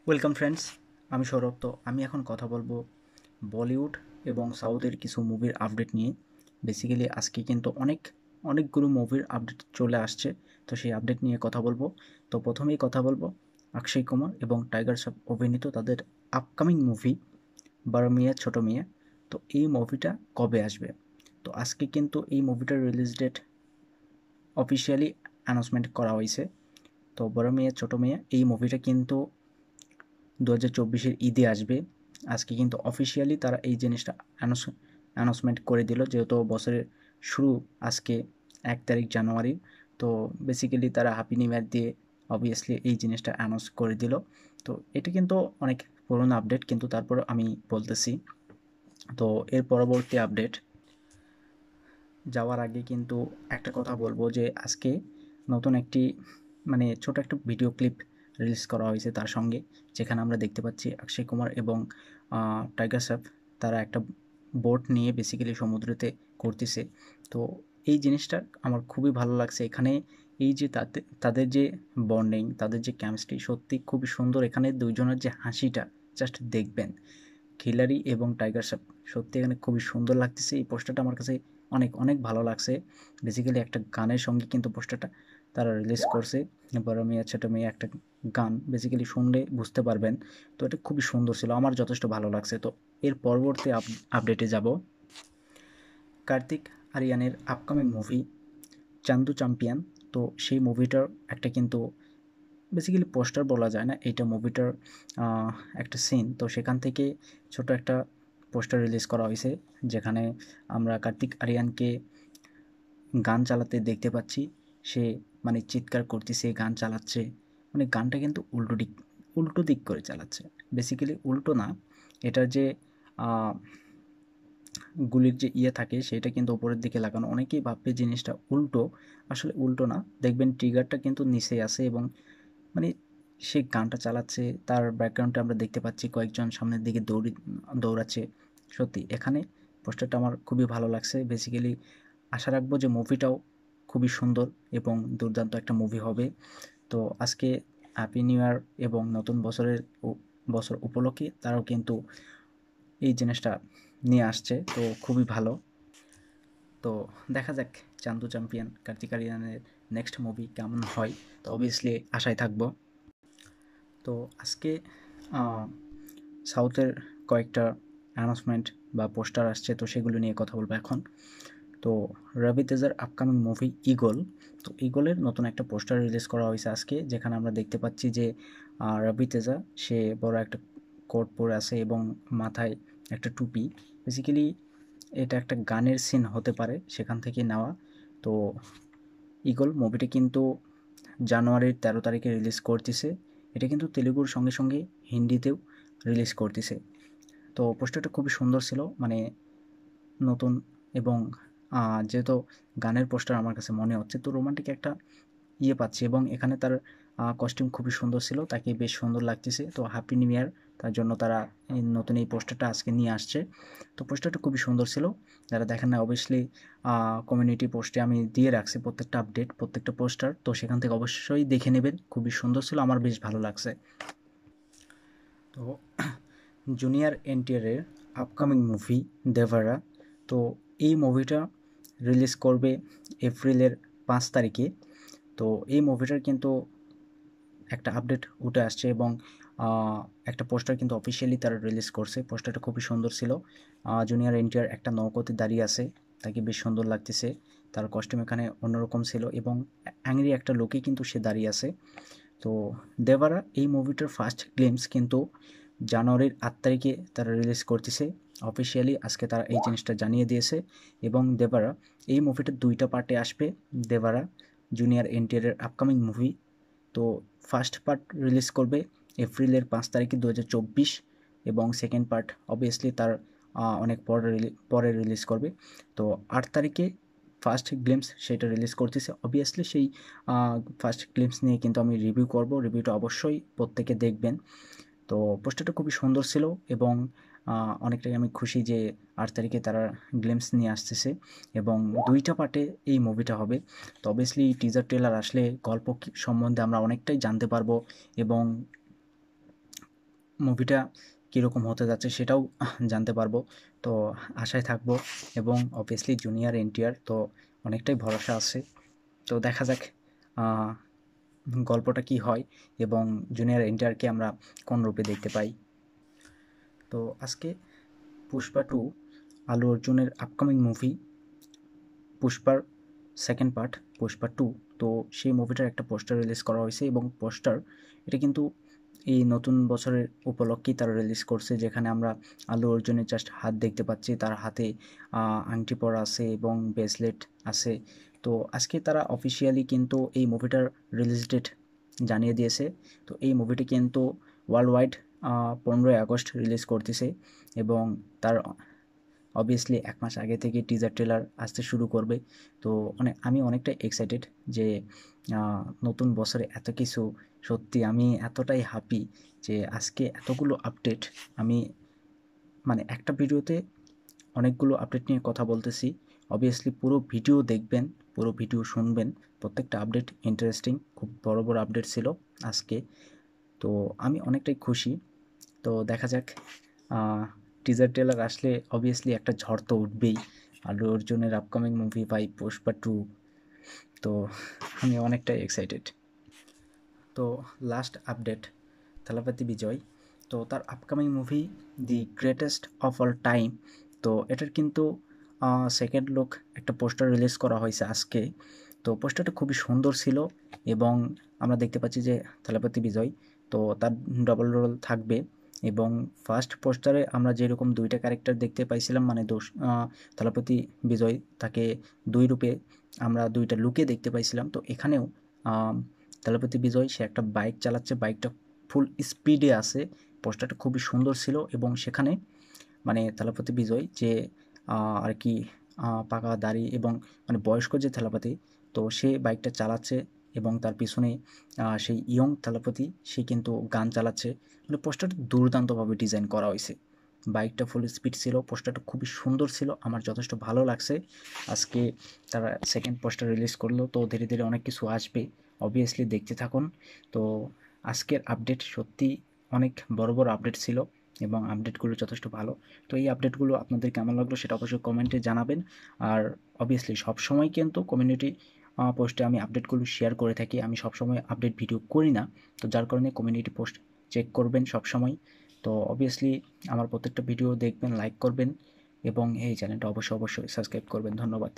Welcome friends, আমি সৌরভ। তো আমি এখন কথা বলবো বলিউড এবং সাউথের কিছু মুভির আপডেট নিয়ে। বেসিক্যালি আজকে কিন্তু অনেকগুলো মুভির আপডেট চলে আসছে, তো সেই আপডেট নিয়ে কথা বলবো। তো প্রথমেই কথা বলবো অক্ষয় কুমার এবং টাইগার শ্রফ অভিনীত তাদের আপকামিং মুভি বড় মিয়াঁ ছোট মিয়াঁ। তো এই মুভিটা কবে আসবে? তো আজকে কিন্তু এই মুভিটার রিলিজ ডেট অফিসিয়ালি অ্যানাউন্সমেন্ট করা হয়েছে। তো বড় মিয়াঁ ছোট মিয়াঁ এই মুভিটা কিন্তু 2024-এর ঈদে আসবে। আজকে কিন্তু অফিসিয়ালি তারা এই জিনিসটা অ্যানাউন্সমেন্ট করে দিল, যেহেতু বছরের শুরু আজকে 1 তারিখ জানুয়ারি। তো বেসিক্যালি তারা হ্যাপি নিউ ইয়ার দিয়ে অবভিয়াসলি এই জিনিসটা অ্যানাউন্স করে দিল। তো এটা কিন্তু অনেক পুরোনো আপডেট, কিন্তু তারপর আমি বলতেছি। তো এর পরবর্তী আপডেট যাওয়ার আগে কিন্তু একটা কথা বলবো যে আজকে নতুন একটি ছোট একটা ভিডিও ক্লিপ রিলিজ করা হয়েছে তার সঙ্গে, যেখানে আমরা দেখতে পাচ্ছি অক্ষয় কুমার এবং টাইগার শ্রফ তারা একটা বোট নিয়ে বেসিক্যালি সমুদ্রেতে করতেছে। তো এই জিনিসটা আমার খুবই ভালো লাগছে এখানে। এই যে তাদের যে বন্ডিং, তাদের যে কেমিস্ট্রি সত্যি খুবই সুন্দর। এখানে দুইজনের যে হাসিটা জাস্ট দেখবেন, খিলাড়ি এবং টাইগার শ্রফ সত্যি এখানে খুবই সুন্দর লাগতেছে। এই পোস্টারটা আমার কাছে অনেক অনেক ভালো লাগছে। বেসিক্যালি একটা গানের সঙ্গে কিন্তু পোস্টারটা তারা রিলিজ করছে। বড় মিয়া ছোট মিয়া একটা গান বেসিক্যালি শুনলে বুঝতে পারবেন। তো এটা খুবই সুন্দর ছিল, আমার যথেষ্ট ভালো লাগছে। তো এর পরবর্তী আপডেটে যাব। কার্তিক আরিয়ানের আপকামিং মুভি চান্দু চ্যাম্পিয়ন। তো সেই মুভিটার একটা কিন্তু বেসিক্যালি পোস্টার বলা যায় না, এইটা মুভিটার একটা সিন। তো সেখান থেকে ছোট একটা পোস্টার রিলিজ করা হয়েছে, যেখানে আমরা কার্তিক আরিয়ানকে গান চালাতে দেখতে পাচ্ছি। সে চিৎকার করতেছে, গান চালাচ্ছে। গানটা কিন্তু উল্টো দিক করে চালাচ্ছে। বেসিক্যালি উল্টো না, এটার যে আহ, গুলির যে থাকে সেটা কিন্তু উপরের দিকে লাগানো। অনেকেই ভাববে জিনিসটা উল্টো, আসলে উল্টো না। দেখবেন ট্রিগারটা কিন্তু নিচে আছে এবং মানে সে গানটা চালাচ্ছে, তার ব্যাকগ্রাউন্ডে আমরা দেখতে পাচ্ছি কয়েকজন সামনের দিকে দৌড়াচ্ছে। সত্যি এখানে পোস্টারটা আমার খুবই ভালো লাগছে। বেসিক্যালি আশা রাখবো যে মুভিটাও খুবই সুন্দর এবং দুর্দান্ত একটা মুভি হবে। তো আজকে হ্যাপি নিউ ইয়ার এবং নতুন বছর উপলক্ষে তারাও কিন্তু এই জিনিসটা নিয়ে আসছে, তো খুবই ভালো। তো দেখা যাক চান্দু চ্যাম্পিয়ন কার্তিক আরিয়ানের নেক্সট মুভি কেমন হয়। তো অবভিয়াসলি আশায় থাকবো। তো আজকে সাউথের কয়েকটা অ্যানাউন্সমেন্ট বা পোস্টার আসছে, তো সেগুলো নিয়ে কথা বলবো এখন। তো রবি তেজার আপকামিং মুভি ইগল। তো ইগলের নতুন একটা পোস্টার রিলিজ করা হয়েছে আজকে, যেখানে আমরা দেখতে পাচ্ছি যে রবি তেজা সে বড় একটা কোট পরে আছে এবং মাথায় একটা টুপি। বেসিক্যালি এটা একটা গানের সিন হতে পারে, সেখান থেকে নেওয়া। তো ইগল মুভিটা কিন্তু জানুয়ারির 13 তারিখে রিলিজ করতেছে। এটা কিন্তু তেলেগুর সঙ্গে সঙ্গে হিন্দিতেও রিলিজ করতেছে। তো পোস্টারটা খুবই সুন্দর ছিল, নতুন এবং যেহেতু গানের পোস্টার আমার কাছে মনে হচ্ছে, তো রোমান্টিক একটা পাচ্ছি। এবং এখানে তার কস্টিউম খুবই সুন্দর ছিল, তাকে বেশ সুন্দর লাগতেছে। তো হ্যাপি নিউ ইয়ার, তার জন্য তারা নতুন এই পোস্টারটা আজকে নিয়ে আসছে। তো পোস্টারটা খুবই সুন্দর ছিল। যারা দেখেন না অবভিয়াসলি কমিউনিটি পোস্টে আমি দিয়ে রাখছি প্রত্যেকটা আপডেট, প্রত্যেকটা পোস্টার, তো সেখান থেকে অবশ্যই দেখে নেবেন। খুবই সুন্দর ছিল, আমার বেশ ভালো লাগছে। তো জুনিয়র এনটিআরের আপকামিং মুভি দেভারা। তো এই মুভিটা রিলিজ করবে এপ্রিলের 5 তারিখে। তো এই মুভিটার কিন্তু একটা আপডেট উঠে আসছে এবং একটা পোস্টার কিন্তু অফিসিয়ালি তারা রিলিজ করছে। পোস্টারটা খুবই সুন্দর ছিল। জুনিয়র এনটিআর একটা নৌকোতে দাঁড়িয়ে আছে, তাকে বেশ সুন্দর লাগতেছে। তার কস্টিউম এখানে অন্যরকম ছিল এবং অ্যাংরি একটা লোকে কিন্তু সে দাঁড়িয়ে আছে। তো দেবারা এই মুভিটার ফার্স্ট গ্লিমস কিন্তু জানুয়ারির 8 তারিখে তারা রিলিজ করতেছে অফিসিয়ালি। আজকে তারা এই জিনিসটা জানিয়ে দিয়েছে। এবং দেবারা এই মুভিটা 2টা পার্টে আসবে। দেবারা জুনিয়র এনটিআরের আপকামিং মুভি। তো ফার্স্ট পার্ট রিলিজ করবে এপ্রিলের 5 তারিখে 2024, এবং সেকেন্ড পার্ট অবভিয়াসলি তার অনেক পরে রিলিজ করবে। তো 8 তারিখে ফার্স্ট গ্লিমস সেটা রিলিজ করতেছে। অবভিয়াসলি সেই ফার্স্ট গ্লিমস নিয়ে কিন্তু আমি রিভিউ করব, রিভিউটা অবশ্যই প্রত্যেকে দেখবেন। তো পোস্টারটা খুবই সুন্দর ছিল এবং অনেকটাই আমি খুশি যে 8 তারিখে তারা গ্লিমস নিয়ে আসতেছে এবং 2টা পার্টে এই মুভিটা হবে। তো অবভিয়াসলি টিজার ট্রেলার আসলে গল্প সম্বন্ধে আমরা অনেকটাই জানতে পারবো এবং মুভিটা কীরকম হতে যাচ্ছে সেটাও জানতে পারবো। তো আশায় থাকবো এবং অবভিয়াসলি জুনিয়র এনটিআর তো অনেকটাই ভরসা আছে। তো দেখা যাক গল্পটা কি হয় এবং জুনিয়র এনটিআরকে আমরা কোন রূপে দেখতে পাই। তো আজকে পুষ্পা 2 আল্লু অর্জুনের আপকামিং মুভি পুষ্পার সেকেন্ড পার্ট পুষ্পা 2। তো সেই মুভিটার একটা পোস্টার রিলিজ করা হয়েছে এবং পোস্টার এটা কিন্তু এই নতুন বছরের উপলক্ষেই তারা রিলিজ করছে, যেখানে আমরা আল্লু অর্জুনের জাস্ট হাত দেখতে পাচ্ছি, তার হাতে আংটি পরা আছে এবং ব্রেসলেট আছে। তো আজকে তারা অফিসিয়ালি কিন্তু এই মুভিটার রিলিজ ডেট জানিয়ে দিয়েছে। তো এই মুভিটি কিন্তু ওয়ার্ল্ড ওয়াইড 15ই আগস্ট রিলিজ করতেছে এবং তার অবভিয়াসলি 1 মাস আগে থেকে টিজার ট্রেলার আসতে শুরু করবে। তো আমি অনেকটাই এক্সাইটেড যে নতুন বছরে এত কিছু, সত্যি আমি এতটাই হ্যাপি যে আজকে এতগুলো আপডেট আমি মানে একটা ভিডিওতে অনেকগুলো আপডেট নিয়ে কথা বলতেছি। অবভিয়াসলি পুরো ভিডিও দেখবেন, পুরো ভিডিও শুনবেন, প্রত্যেকটা আপডেট ইন্টারেস্টিং, খুব বড় বড় আপডেট ছিল আজকে। তো আমি অনেকটাই খুশি। তো দেখা যাক টিজার ট্রেলার আসলে অবভিয়াসলি একটা ঝড় তো উঠবেই আল্লু অর্জুনের আপকামিং মুভি বাই পুষ্পা 2। তো আমি অনেকটাই এক্সাইটেড। তো লাস্ট আপডেট থালাপতি বিজয়, তো তার upcoming movie the greatest of all time, তো এটার কিন্তু সেকেন্ড লুক একটা পোস্টার রিলিজ করা হয়েছে আজকে। তো পোস্টারটা খুবই সুন্দর ছিল এবং আমরা দেখতে পাচ্ছি যে থালাপতি বিজয় তো তার ডবল রোল থাকবে এবং ফার্স্ট পোস্টারে আমরা যেরকম দুইটা ক্যারেক্টার দেখতে পাইছিলাম, মানে থালাপতি বিজয় তাকে দুই রূপে আমরা দুইটা লুকে দেখতে পাইছিলাম। তো এখানেও থালাপতি বিজয় সে একটা বাইক চালাচ্ছে, বাইকটা ফুল স্পিডে আছে। পোস্টারটা খুবই সুন্দর ছিল এবং সেখানে মানে থালাপতি বিজয় যে আর কি পাকা দাড়ি এবং মানে বয়স্ক যে থালাপতি, তো সে বাইকটা চালাচ্ছে এবং তার পিছনে সেই ইয়ং থালাপতি সে কিন্তু গান চালাচ্ছে। মানে পোস্টারটা দুর্দান্তভাবে ডিজাইন করা হয়েছে, বাইকটা ফুল স্পিড ছিল, পোস্টারটা খুবই সুন্দর ছিল, আমার যথেষ্ট ভালো লাগছে। আজকে তারা সেকেন্ড পোস্টার রিলিজ করলো, তো ধীরে ধীরে অনেক কিছু আসবে, অবভিয়াসলি দেখতে থাকুন। তো আজকের আপডেট সত্যি অনেক বড় বড় আপডেট ছিল এবং আপডেটগুলো যথেষ্ট ভালো। তো এই আপডেটগুলো আপনাদের কেমন লাগলো সেটা অবশ্যই কমেন্টে জানাবেন। আর অবভিয়াসলি সবসময় কিন্তু কমিউনিটি পোস্টে আমি আপডেটগুলো শেয়ার করে থাকি, আমি সবসময় আপডেট ভিডিও করি না, তো যার কারণে কমিউনিটি পোস্ট চেক করবেন সবসময়। তো অবভিয়াসলি আমার প্রত্যেকটা ভিডিও দেখবেন, লাইক করবেন এবং এই চ্যানেলটা অবশ্যই সাবস্ক্রাইব করবেন। ধন্যবাদ।